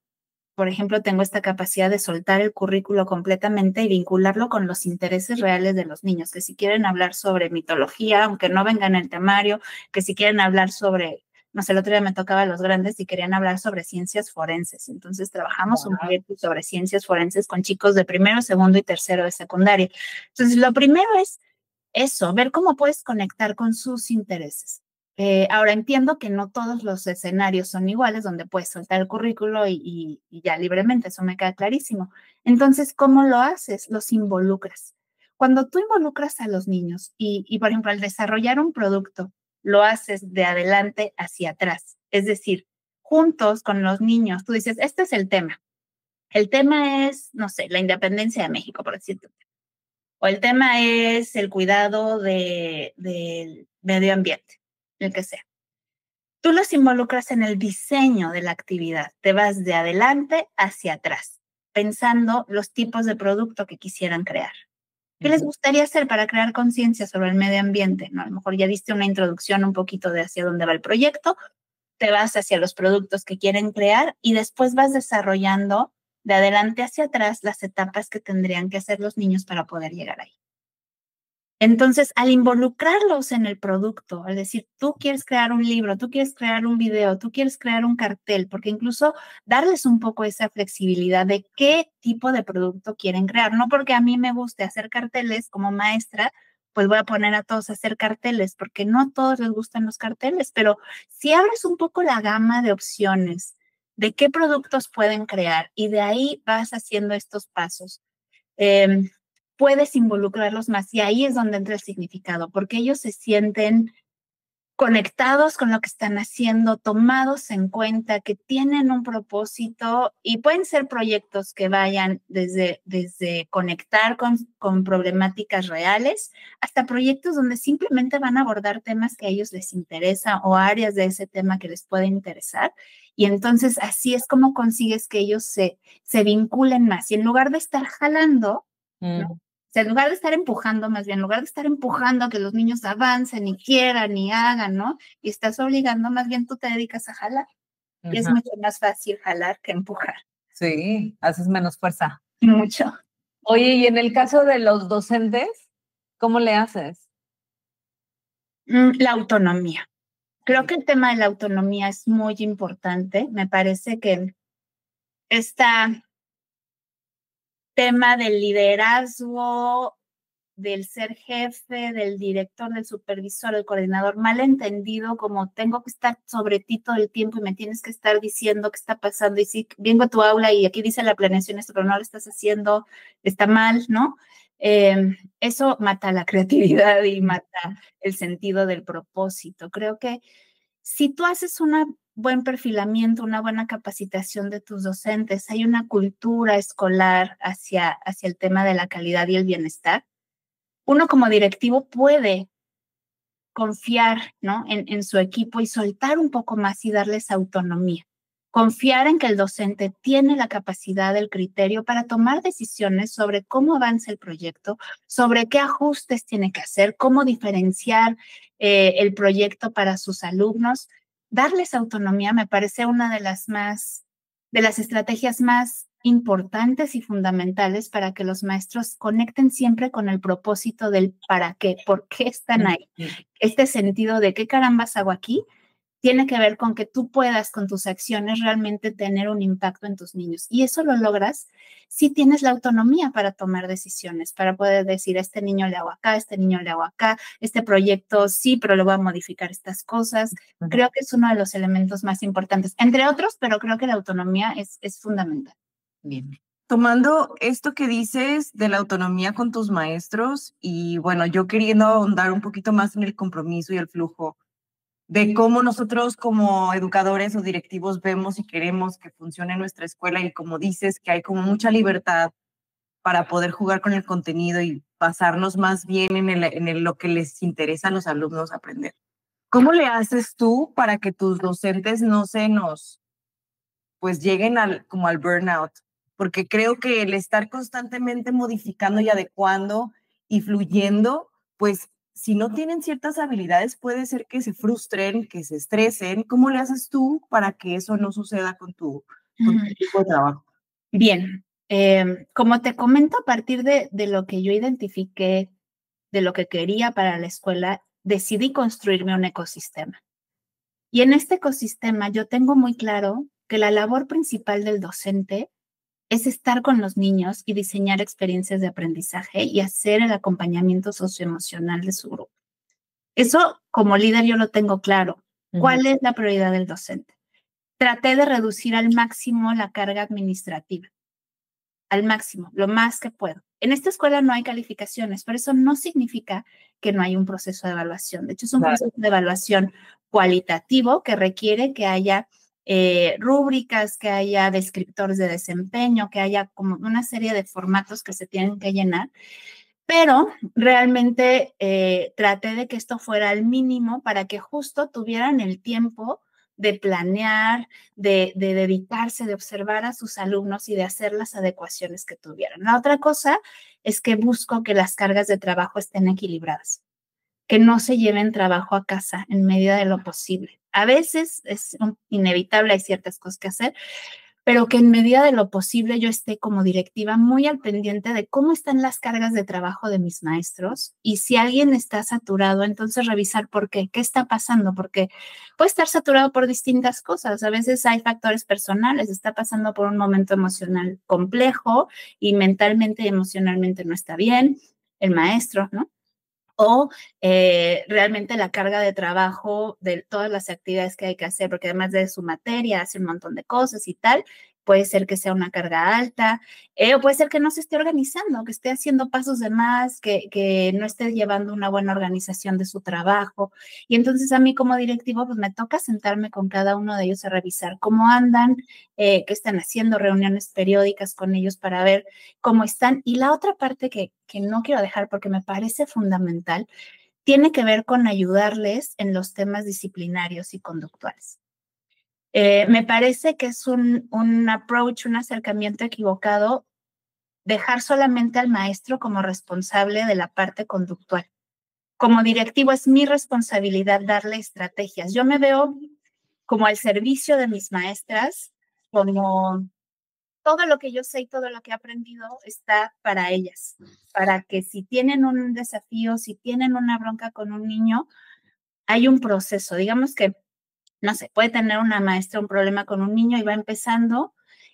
por ejemplo, tengo esta capacidad de soltar el currículo completamente y vincularlo con los intereses reales de los niños, que si quieren hablar sobre mitología, aunque no venga en el temario, que si quieren hablar sobre, no sé, el otro día me tocaba a los grandes y querían hablar sobre ciencias forenses. Entonces trabajamos un proyecto sobre ciencias forenses con chicos de primero, segundo y tercero de secundaria. Entonces, lo primero es eso, ver cómo puedes conectar con sus intereses. Ahora entiendo que no todos los escenarios son iguales donde puedes soltar el currículo y ya libremente, eso me queda clarísimo. Entonces, ¿cómo lo haces? Los involucras. Cuando tú involucras a los niños por ejemplo, al desarrollar un producto, lo haces de adelante hacia atrás. Es decir, juntos con los niños, tú dices, este es el tema. El tema es, no sé, la independencia de México, por decirte. O el tema es el cuidado del medio ambiente, el que sea. Tú los involucras en el diseño de la actividad. Te vas de adelante hacia atrás, pensando los tipos de producto que quisieran crear. ¿Qué les gustaría hacer para crear conciencia sobre el medio ambiente? ¿No? A lo mejor ya diste una introducción un poquito de hacia dónde va el proyecto, te vas hacia los productos que quieren crear y después vas desarrollando de adelante hacia atrás las etapas que tendrían que hacer los niños para poder llegar ahí. Entonces, al involucrarlos en el producto, al decir, tú quieres crear un libro, tú quieres crear un video, tú quieres crear un cartel, porque incluso darles un poco esa flexibilidad de qué tipo de producto quieren crear. No porque a mí me guste hacer carteles como maestra, pues voy a poner a todos a hacer carteles, porque no a todos les gustan los carteles, pero si abres un poco la gama de opciones de qué productos pueden crear y de ahí vas haciendo estos pasos. Puedes involucrarlos más y ahí es donde entra el significado, porque ellos se sienten conectados con lo que están haciendo, tomados en cuenta, que tienen un propósito y pueden ser proyectos que vayan desde conectar con problemáticas reales hasta proyectos donde simplemente van a abordar temas que a ellos les interesan o áreas de ese tema que les pueden interesar. Y entonces así es como consigues que ellos se vinculen más y en lugar de estar jalando, ¿no? O sea, en lugar de estar empujando, más bien, en lugar de estar empujando a que los niños avancen y quieran y hagan, ¿no? Y estás obligando, más bien tú te dedicas a jalar. Y es mucho más fácil jalar que empujar. Sí, haces menos fuerza. Mucho. Oye, y en el caso de los docentes, ¿cómo le haces? La autonomía. Creo que el tema de la autonomía es muy importante. Me parece que está tema del liderazgo, del ser jefe, del director, del supervisor, del coordinador, mal entendido como tengo que estar sobre ti todo el tiempo y me tienes que estar diciendo qué está pasando y si vengo a tu aula y aquí dice la planeación esto, pero no lo estás haciendo, está mal, ¿no? Eso mata la creatividad y mata el sentido del propósito. Creo que si tú haces un buen perfilamiento, una buena capacitación de tus docentes, hay una cultura escolar hacia el tema de la calidad y el bienestar, uno como directivo puede confiar, ¿no? en su equipo y soltar un poco más y darles autonomía. Confiar en que el docente tiene la capacidad, el criterio para tomar decisiones sobre cómo avanza el proyecto, sobre qué ajustes tiene que hacer, cómo diferenciar el proyecto para sus alumnos. Darles autonomía me parece una de las estrategias más importantes y fundamentales para que los maestros conecten siempre con el propósito del para qué, por qué están ahí. Este sentido de qué carambas hago aquí tiene que ver con que tú puedas con tus acciones realmente tener un impacto en tus niños. Y eso lo logras si tienes la autonomía para tomar decisiones, para poder decir, a este niño le hago acá, a este niño le hago acá, este proyecto sí, pero le voy a modificar estas cosas. Creo que es uno de los elementos más importantes, entre otros, pero creo que la autonomía es fundamental. Bien. Tomando esto que dices de la autonomía con tus maestros y bueno, yo queriendo ahondar un poquito más en el compromiso y el flujo de cómo nosotros como educadores o directivos vemos y queremos que funcione nuestra escuela y como dices que hay como mucha libertad para poder jugar con el contenido y basarnos más bien en lo que les interesa a los alumnos aprender. ¿Cómo le haces tú para que tus docentes no se nos pues lleguen como al burnout? Porque creo que el estar constantemente modificando y adecuando y fluyendo, pues si no tienen ciertas habilidades, puede ser que se frustren, que se estresen. ¿Cómo le haces tú para que eso no suceda con tu equipo de trabajo? Bien, como te comento, a partir de lo que yo identifiqué, de lo que quería para la escuela, decidí construirme un ecosistema. Y en este ecosistema yo tengo muy claro que la labor principal del docente es estar con los niños y diseñar experiencias de aprendizaje y hacer el acompañamiento socioemocional de su grupo. Eso, como líder, yo lo tengo claro. ¿Cuál es la prioridad del docente? Traté de reducir al máximo la carga administrativa, al máximo, lo más que puedo. En esta escuela no hay calificaciones, pero eso no significa que no hay un proceso de evaluación. De hecho, es un proceso de evaluación cualitativo que requiere que haya rúbricas, que haya descriptores de desempeño, que haya como una serie de formatos que se tienen que llenar, pero realmente traté de que esto fuera al mínimo para que justo tuvieran el tiempo de planear, de dedicarse, de observar a sus alumnos y de hacer las adecuaciones que tuvieran. La otra cosa es que busco que las cargas de trabajo estén equilibradas, que no se lleven trabajo a casa en medida de lo posible. A veces es inevitable, hay ciertas cosas que hacer, pero que en medida de lo posible yo esté como directiva muy al pendiente de cómo están las cargas de trabajo de mis maestros y si alguien está saturado, entonces revisar por qué está pasando, porque puede estar saturado por distintas cosas. A veces hay factores personales, está pasando por un momento emocional complejo y mentalmente y emocionalmente no está bien el maestro, ¿no? O realmente la carga de trabajo de todas las actividades que hay que hacer, porque además de su materia hace un montón de cosas y tal, puede ser que sea una carga alta, o puede ser que no se esté organizando, que esté haciendo pasos de más, que no esté llevando una buena organización de su trabajo. Y entonces a mí como directivo, pues me toca sentarme con cada uno de ellos a revisar cómo andan, qué están haciendo, reuniones periódicas con ellos para ver cómo están. Y la otra parte que no quiero dejar porque me parece fundamental, tiene que ver con ayudarles en los temas disciplinarios y conductuales. Me parece que es un approach, un acercamiento equivocado, dejar solamente al maestro como responsable de la parte conductual. Como directivo es mi responsabilidad darle estrategias. Yo me veo como al servicio de mis maestras, como todo lo que yo sé y todo lo que he aprendido está para ellas, para que si tienen un desafío, si tienen una bronca con un niño, hay un proceso. Digamos que, no sé, puede tener una maestra un problema con un niño y va empezando,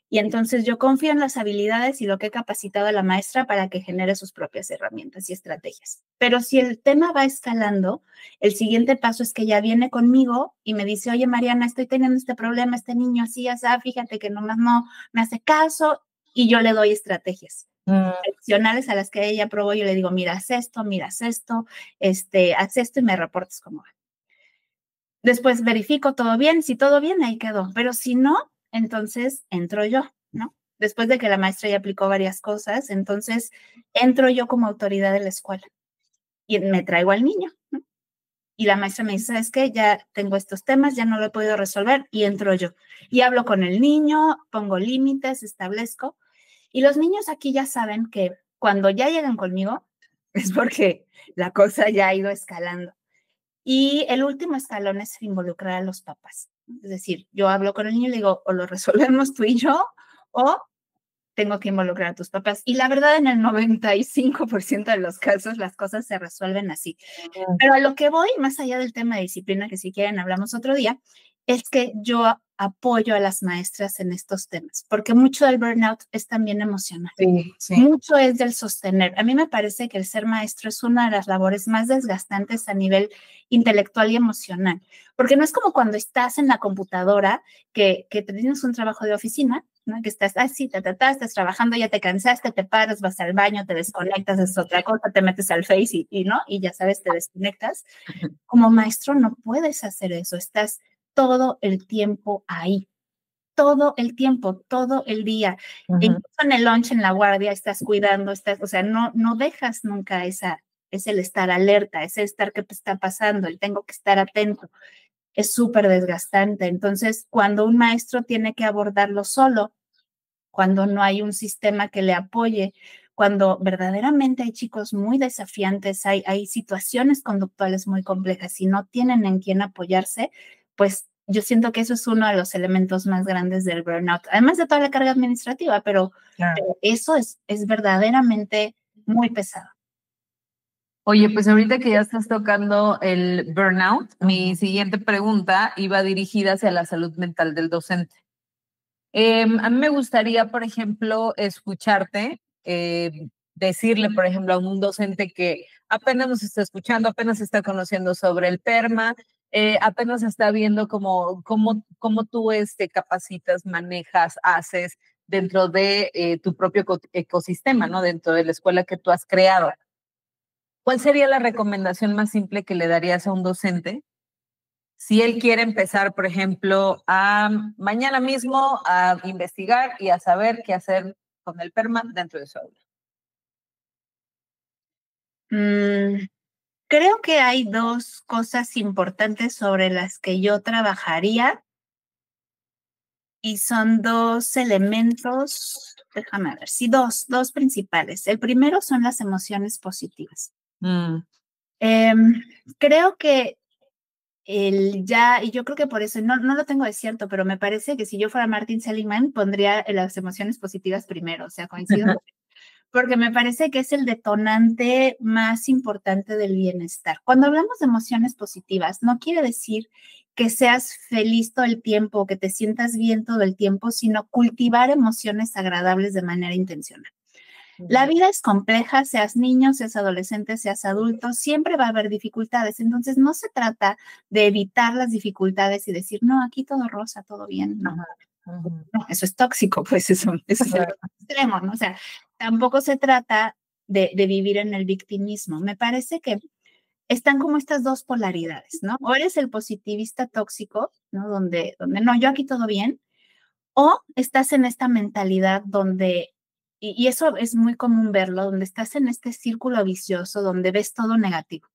y entonces yo confío en las habilidades y lo que he capacitado a la maestra para que genere sus propias herramientas y estrategias. Pero si el tema va escalando, el siguiente paso es que ella viene conmigo y me dice, oye, Mariana, estoy teniendo este problema, este niño así, así, fíjate que nomás no me hace caso, y yo le doy estrategias adicionales a las que ella probó. Yo le digo, mira, haz esto, haz esto y me reportes cómo va. Después verifico todo bien, si todo bien, ahí quedó, pero si no, entonces entro yo, ¿no? Después de que la maestra ya aplicó varias cosas, entonces entro yo como autoridad de la escuela y me traigo al niño, ¿no? Y la maestra me dice, ¿sabes qué? Ya tengo estos temas, ya no lo he podido resolver, y entro yo. Y hablo con el niño, pongo límites, establezco. Y los niños aquí ya saben que cuando ya llegan conmigo es porque la cosa ya ha ido escalando. Y el último escalón es involucrar a los papás. Es decir, yo hablo con el niño y le digo, o lo resolvemos tú y yo, o tengo que involucrar a tus papás. Y la verdad, en el 95% de los casos, las cosas se resuelven así. Pero a lo que voy, más allá del tema de disciplina, que si quieren hablamos otro día, es que yo apoyo a las maestras en estos temas, porque mucho del burnout es también emocional. Sí, sí. Mucho es del sostener. A mí me parece que el ser maestro es una de las labores más desgastantes a nivel intelectual y emocional, porque no es como cuando estás en la computadora que te tienes un trabajo de oficina, ¿no? Que estás así, estás trabajando, ya te cansaste, te paras, vas al baño, te desconectas, es otra cosa, te metes al Face ¿no? Y ya sabes, te desconectas. Como maestro no puedes hacer eso, estás todo el tiempo ahí, todo el tiempo, todo el día. Incluso en el lunch, en la guardia, estás cuidando, o sea, no dejas nunca es el estar alerta, es el estar qué te está pasando, el tengo que estar atento. Es súper desgastante. Entonces, cuando un maestro tiene que abordarlo solo, cuando no hay un sistema que le apoye, cuando verdaderamente hay chicos muy desafiantes, hay situaciones conductuales muy complejas y no tienen en quién apoyarse, pues yo siento que eso es uno de los elementos más grandes del burnout, además de toda la carga administrativa, pero eso es verdaderamente muy pesado. Oye, pues ahorita que ya estás tocando el burnout, mi siguiente pregunta iba dirigida hacia la salud mental del docente. A mí me gustaría, por ejemplo, escucharte, decirle, por ejemplo, a un docente que apenas nos está escuchando, apenas está conociendo sobre el PERMA, apenas está viendo cómo tú capacitas, manejas, haces dentro de tu propio ecosistema, ¿no? Dentro de la escuela que tú has creado. ¿Cuál sería la recomendación más simple que le darías a un docente si él quiere empezar, por ejemplo, mañana mismo a investigar y a saber qué hacer con el PERMA dentro de su aula? Creo que hay dos cosas importantes sobre las que yo trabajaría y son dos elementos, déjame ver, sí, dos principales. El primero son las emociones positivas. Creo que y yo creo que por eso, no lo tengo de cierto, pero me parece que si yo fuera Martin Seligman, pondría las emociones positivas primero, o sea, coincido, porque me parece que es el detonante más importante del bienestar. Cuando hablamos de emociones positivas, no quiere decir que seas feliz todo el tiempo, que te sientas bien todo el tiempo, sino cultivar emociones agradables de manera intencional. La vida es compleja, seas niño, seas adolescente, seas adulto, siempre va a haber dificultades. Entonces, no se trata de evitar las dificultades y decir, no, aquí todo rosa, todo bien. No, no, eso es tóxico, pues eso es el extremo, ¿no? O sea, tampoco se trata de vivir en el victimismo. Me parece que están como estas dos polaridades, ¿no? O eres el positivista tóxico, ¿no? Donde no, yo aquí todo bien, o estás en esta mentalidad donde, y eso es muy común verlo, donde estás en este círculo vicioso, donde ves todo negativo.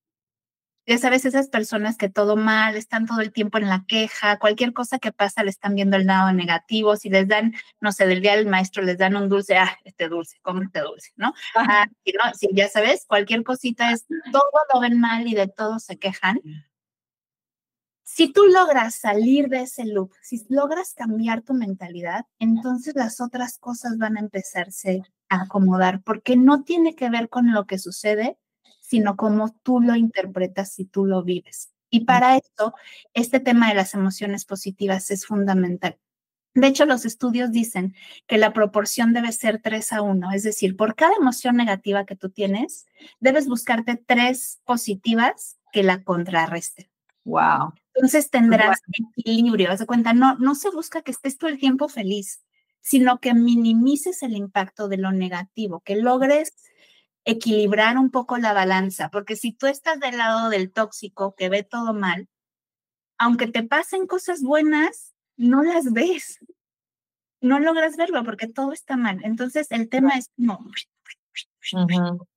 Ya sabes, esas personas que todo mal, están todo el tiempo en la queja, cualquier cosa que pasa le están viendo el lado negativo, si les dan, no sé, del día del maestro les dan un dulce, este dulce, come este dulce, ¿no? No, sí, ya sabes, cualquier cosita es, todo lo ven mal y de todo se quejan. Si tú logras salir de ese loop, si logras cambiar tu mentalidad, entonces las otras cosas van a empezarse a acomodar, porque no tiene que ver con lo que sucede, sino cómo tú lo interpretas y tú lo vives. Y para esto, este tema de las emociones positivas es fundamental. De hecho, los estudios dicen que la proporción debe ser 3-1, es decir, por cada emoción negativa que tú tienes, debes buscarte 3 positivas que la contrarresten. Wow. Entonces tendrás equilibrio, haz de cuenta, no se busca que estés todo el tiempo feliz, sino que minimices el impacto de lo negativo, que logres equilibrar un poco la balanza, porque si tú estás del lado del tóxico que ve todo mal, aunque te pasen cosas buenas, no las ves, no logras verlo porque todo está mal. Entonces el tema es como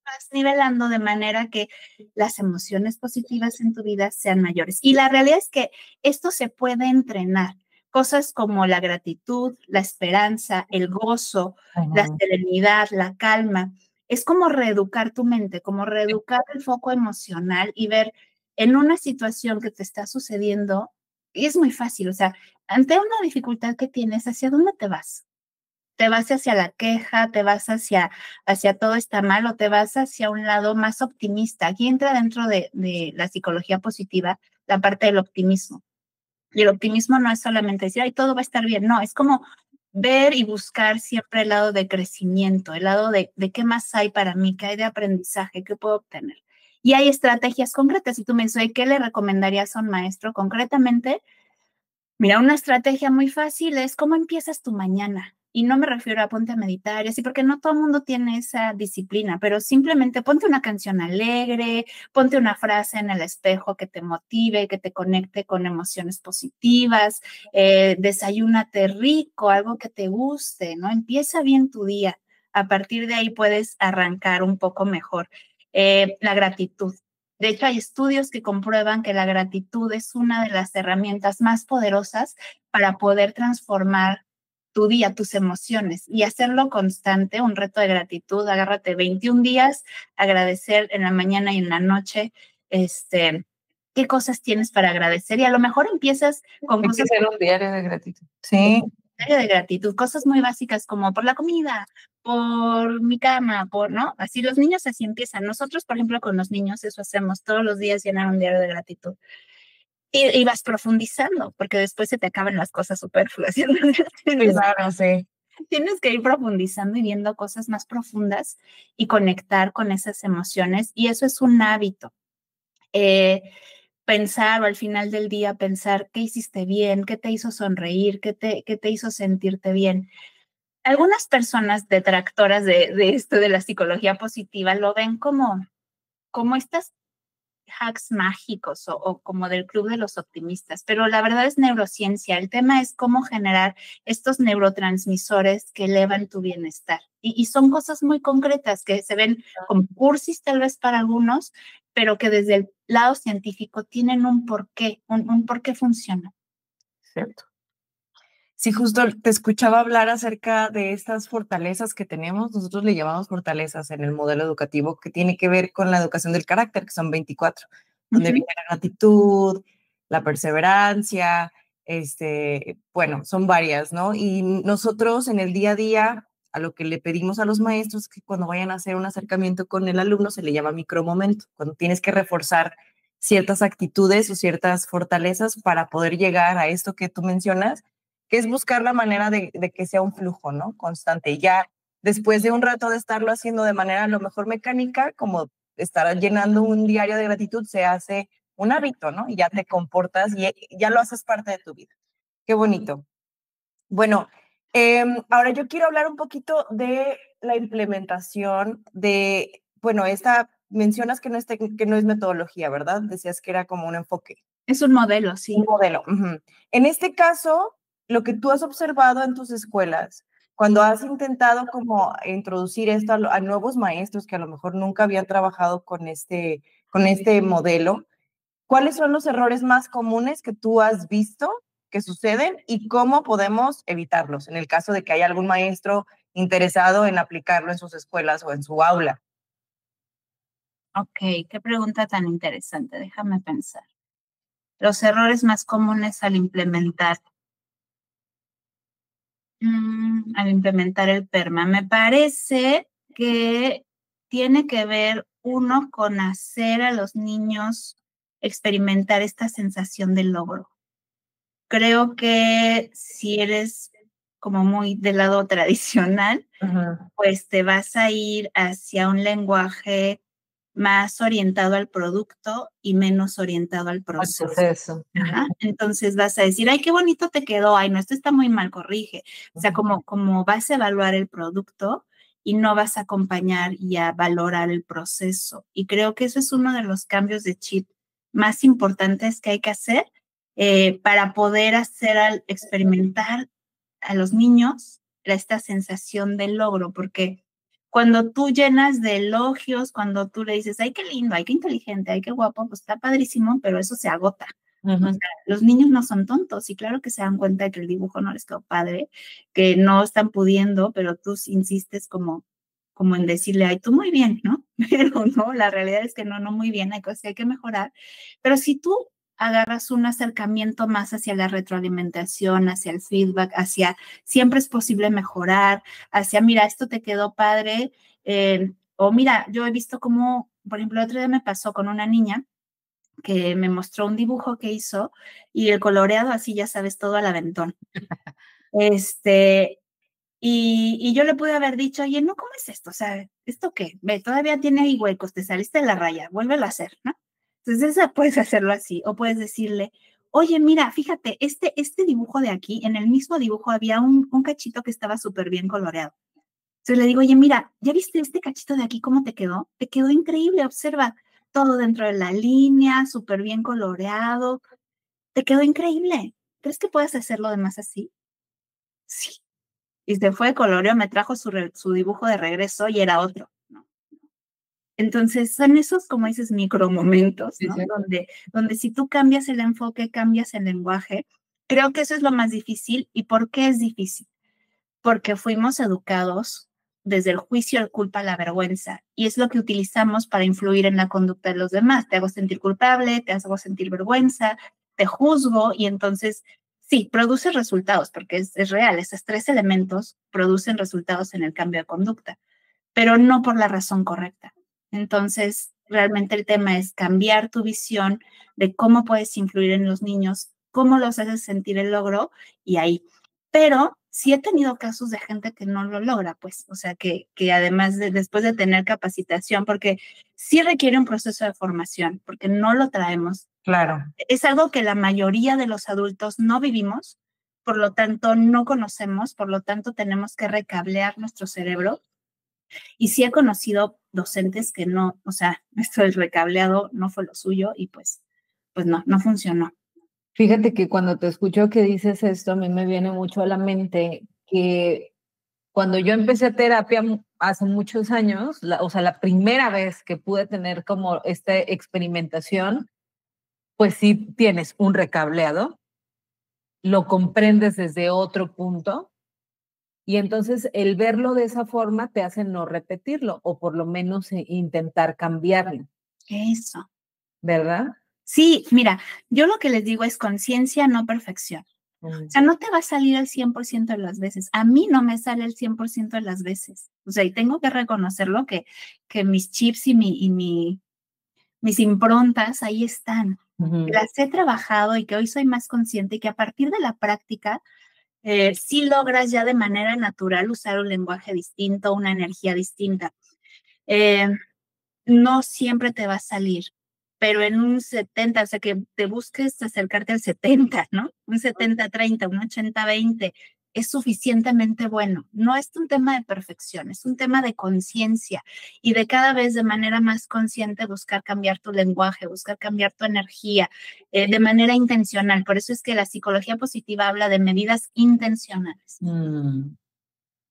vas nivelando de manera que las emociones positivas en tu vida sean mayores. Y la realidad es que esto se puede entrenar. Cosas como la gratitud, la esperanza, el gozo, la serenidad, la calma. Es como reeducar tu mente, como reeducar el foco emocional y ver en una situación que te está sucediendo, y es muy fácil, o sea, ante una dificultad que tienes, ¿hacia dónde te vas? te vas hacia la queja, te vas hacia todo está mal o te vas hacia un lado más optimista. Aquí entra dentro de la psicología positiva la parte del optimismo. Y el optimismo no es solamente decir, ay, todo va a estar bien. No, es como ver y buscar siempre el lado de crecimiento, el lado de qué más hay para mí, qué hay de aprendizaje, qué puedo obtener. Y hay estrategias concretas. Y tú me dices, ¿qué le recomendarías a un maestro concretamente? Mira, una estrategia muy fácil es cómo empiezas tu mañana. Y no me refiero a ponte a meditar, y así, porque no todo el mundo tiene esa disciplina, pero simplemente ponte una canción alegre, ponte una frase en el espejo que te motive, que te conecte con emociones positivas, desayúnate rico, algo que te guste, ¿no? Empieza bien tu día. A partir de ahí puedes arrancar un poco mejor. La gratitud. De hecho, hay estudios que comprueban que la gratitud es una de las herramientas más poderosas para poder transformar tu día, tus emociones y hacerlo constante, un reto de gratitud. Agárrate 21 días, agradecer en la mañana y en la noche, qué cosas tienes para agradecer y a lo mejor empiezas con Hay que cosas. hacer un diario de gratitud. Sí. De gratitud, cosas muy básicas como por la comida, por mi cama, ¿no? Así los niños así empiezan. Nosotros, por ejemplo, con los niños eso hacemos todos los días, llenar un diario de gratitud. Y vas profundizando, porque después se te acaban las cosas superfluas. Claro, sí. Tienes que ir profundizando y viendo cosas más profundas y conectar con esas emociones. Y eso es un hábito. Pensar o al final del día pensar qué hiciste bien, qué te hizo sonreír, qué te hizo sentirte bien. Algunas personas detractoras de esto de la psicología positiva lo ven como estas hacks mágicos o como del club de los optimistas, pero la verdad es neurociencia. El tema es cómo generar estos neurotransmisores que elevan tu bienestar. Y son cosas muy concretas que se ven como cursis tal vez para algunos, pero que desde el lado científico tienen un porqué, un porqué funciona. Cierto. Sí, justo te escuchaba hablar acerca de estas fortalezas que tenemos. Nosotros le llamamos fortalezas en el modelo educativo, que tiene que ver con la educación del carácter, que son 24, donde viene la gratitud, la perseverancia, bueno, son varias, ¿no? Y nosotros en el día a día, a lo que le pedimos a los maestros, que cuando vayan a hacer un acercamiento con el alumno, se le llama micromomento, cuando tienes que reforzar ciertas actitudes o ciertas fortalezas para poder llegar a esto que tú mencionas, que es buscar la manera de que sea un flujo, ¿no? Constante. Y ya después de un rato de estarlo haciendo de manera a lo mejor mecánica, como estar llenando un diario de gratitud, se hace un hábito, ¿no? Y ya te comportas y ya lo haces parte de tu vida. Qué bonito. Bueno, ahora yo quiero hablar un poquito de la implementación de, bueno, mencionas que no es metodología, ¿verdad? Decías que era como un enfoque. Es un modelo, sí. Un modelo. En este caso, lo que tú has observado en tus escuelas, cuando has intentado como introducir esto a nuevos maestros que a lo mejor nunca habían trabajado con este modelo, ¿cuáles son los errores más comunes que tú has visto que suceden y cómo podemos evitarlos en el caso de que haya algún maestro interesado en aplicarlo en sus escuelas o en su aula? Ok, qué pregunta tan interesante. Déjame pensar. Los errores más comunes al implementar el PERMA. Me parece que tiene que ver uno con hacer a los niños experimentar esta sensación de logro. Creo que si eres como muy del lado tradicional, pues te vas a ir hacia un lenguaje más orientado al producto y menos orientado al proceso. Ajá. Entonces vas a decir, ay, qué bonito te quedó, ay, no, esto está muy mal, corrige. O sea, como vas a evaluar el producto y no vas a acompañar y a valorar el proceso. Y creo que eso es uno de los cambios de chip más importantes que hay que hacer para poder experimentar a los niños esta sensación de logro, porque cuando tú llenas de elogios, cuando tú le dices, ay, qué lindo, ay, qué inteligente, ay, qué guapo, pues está padrísimo, pero eso se agota. O sea, los niños no son tontos y claro que se dan cuenta de que el dibujo no les quedó padre, que no están pudiendo, pero tú insistes como en decirle, ay, tú muy bien, ¿no? Pero no, la realidad es que no muy bien, hay cosas que hay que mejorar. Pero si tú agarras un acercamiento más hacia la retroalimentación, hacia el feedback, hacia siempre es posible mejorar, hacia, mira, esto te quedó padre, o mira, yo he visto cómo, por ejemplo, el otro día me pasó con una niña que me mostró un dibujo que hizo y el coloreado así, ya sabes, todo al aventón. Y yo le pude haber dicho, oye, no, ¿cómo es esto? O sea, ¿esto qué? Ve, todavía tiene ahí huecos, te saliste de la raya, vuélvelo a hacer, ¿no? Entonces, puedes hacerlo así, o puedes decirle, oye, mira, fíjate, este dibujo de aquí, en el mismo dibujo había un cachito que estaba súper bien coloreado. Entonces le digo, oye, mira, ¿ya viste este cachito de aquí cómo te quedó? Te quedó increíble, observa, todo dentro de la línea, súper bien coloreado, te quedó increíble. ¿Crees que puedes hacerlo de más así? Sí. Y se fue, coloreó, me trajo su dibujo de regreso y era otro, ¿no? Entonces, son esos, como dices, micromomentos, ¿no? Sí, sí. Donde si tú cambias el enfoque, cambias el lenguaje, creo que eso es lo más difícil. ¿Y por qué es difícil? Porque fuimos educados desde el juicio, la culpa, la vergüenza, y es lo que utilizamos para influir en la conducta de los demás. Te hago sentir culpable, te hago sentir vergüenza, te juzgo, y entonces sí, produce resultados, porque es real, esos tres elementos producen resultados en el cambio de conducta, pero no por la razón correcta. Entonces, realmente el tema es cambiar tu visión de cómo puedes influir en los niños, cómo los haces sentir el logro, y ahí. Pero sí he tenido casos de gente que no lo logra, pues, o sea, que además después de tener capacitación, porque sí requiere un proceso de formación, porque no lo traemos. Claro. Es algo que la mayoría de los adultos no vivimos, por lo tanto no conocemos, por lo tanto tenemos que recablear nuestro cerebro. Y sí he conocido docentes que no, o sea, esto del recableado no fue lo suyo y pues no funcionó. Fíjate que cuando te escucho que dices esto, a mí me viene mucho a la mente que cuando yo empecé terapia hace muchos años, o sea, la primera vez que pude tener como esta experimentación, pues sí tienes un recableado, lo comprendes desde otro punto y entonces el verlo de esa forma te hace no repetirlo o por lo menos intentar cambiarlo, Eso. ¿verdad? Sí, mira, yo lo que les digo es conciencia, no perfección. O sea, no te va a salir el 100% de las veces. A mí no me sale el 100% de las veces. O sea, y tengo que reconocerlo que mis chips y mis improntas ahí están. Las he trabajado y que hoy soy más consciente y que a partir de la práctica sí logras ya de manera natural usar un lenguaje distinto, una energía distinta. No siempre te va a salir, pero en un 70, o sea, que te busques acercarte al 70, ¿no? Un 70-30, un 80-20, es suficientemente bueno. No es un tema de perfección, es un tema de conciencia y de cada vez de manera más consciente buscar cambiar tu lenguaje, buscar cambiar tu energía de manera intencional. Por eso es que la psicología positiva habla de medidas intencionales.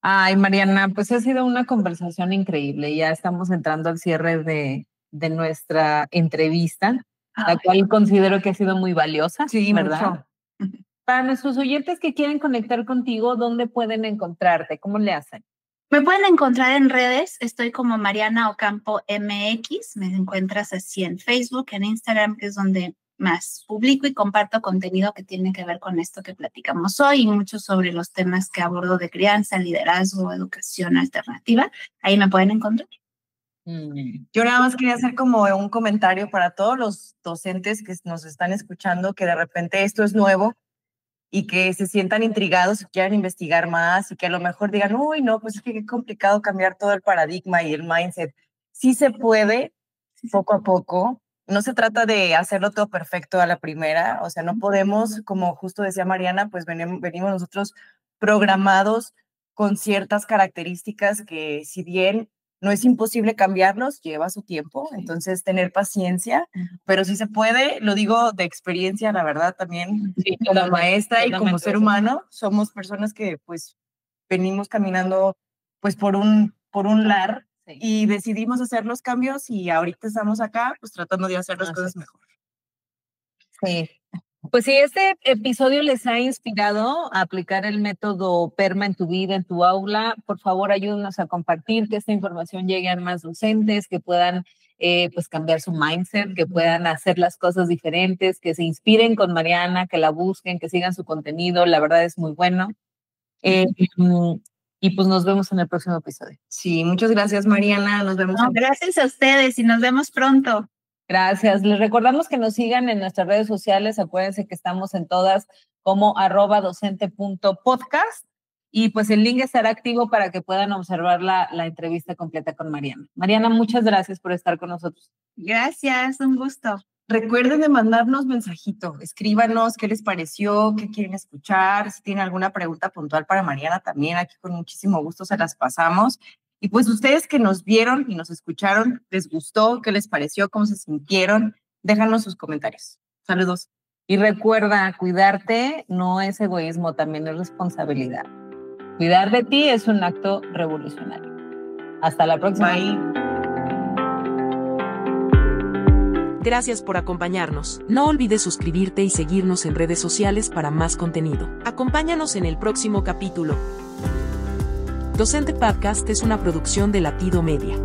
Ay, Mariana, pues ha sido una conversación increíble. Ya estamos entrando al cierre de nuestra entrevista, la cual considero que ha sido muy valiosa, Sí, ¿verdad? mucho. Para nuestros oyentes que quieren conectar contigo, ¿dónde pueden encontrarte? ¿Cómo le hacen? Me pueden encontrar en redes, estoy como Mariana Ocampo MX, me encuentras así en Facebook, en Instagram, que es donde más publico y comparto contenido que tiene que ver con esto que platicamos hoy y mucho sobre los temas que abordo de crianza, liderazgo, educación alternativa. Ahí me pueden encontrar. Yo nada más quería hacer como un comentario para todos los docentes que nos están escuchando, que de repente esto es nuevo y que se sientan intrigados y quieran investigar más y que a lo mejor digan, uy, no, pues es que qué complicado cambiar todo el paradigma y el mindset. Sí se puede, poco a poco. No se trata de hacerlo todo perfecto a la primera, o sea, no podemos, como justo decía Mariana, pues venimos nosotros programados con ciertas características que si bien no es imposible cambiarlos, lleva su tiempo, entonces tener paciencia, pero sí se puede, lo digo de experiencia, la verdad también, Sí, como maestra y como ser eso. humano, somos personas que pues venimos caminando pues por un lar y decidimos hacer los cambios y ahorita estamos acá pues tratando de hacer las cosas mejor. Sí. Pues si este episodio les ha inspirado a aplicar el método PERMA en tu vida, en tu aula, por favor ayúdenos a compartir, que esta información llegue a más docentes, que puedan pues cambiar su mindset, que puedan hacer las cosas diferentes, que se inspiren con Mariana, que la busquen, que sigan su contenido, la verdad es muy bueno. Y pues nos vemos en el próximo episodio. Sí, muchas gracias, Mariana. Nos vemos. Gracias a ustedes y nos vemos pronto. Gracias. Les recordamos que nos sigan en nuestras redes sociales. Acuérdense que estamos en todas como @docente.podcast. Y pues el link estará activo para que puedan observar la entrevista completa con Mariana. Mariana, muchas gracias por estar con nosotros. Gracias, un gusto. Recuerden de mandarnos mensajito, escríbanos qué les pareció, qué quieren escuchar, si tienen alguna pregunta puntual para Mariana también, aquí con muchísimo gusto se las pasamos. Y pues ustedes que nos vieron y nos escucharon, ¿les gustó? ¿Qué les pareció? ¿Cómo se sintieron? Déjanos sus comentarios. Saludos. Y recuerda, cuidarte no es egoísmo, también es responsabilidad. Cuidar de ti es un acto revolucionario. Hasta la próxima. Bye. Gracias por acompañarnos. No olvides suscribirte y seguirnos en redes sociales para más contenido. Acompáñanos en el próximo capítulo. Docente Podcast es una producción de Latido Media.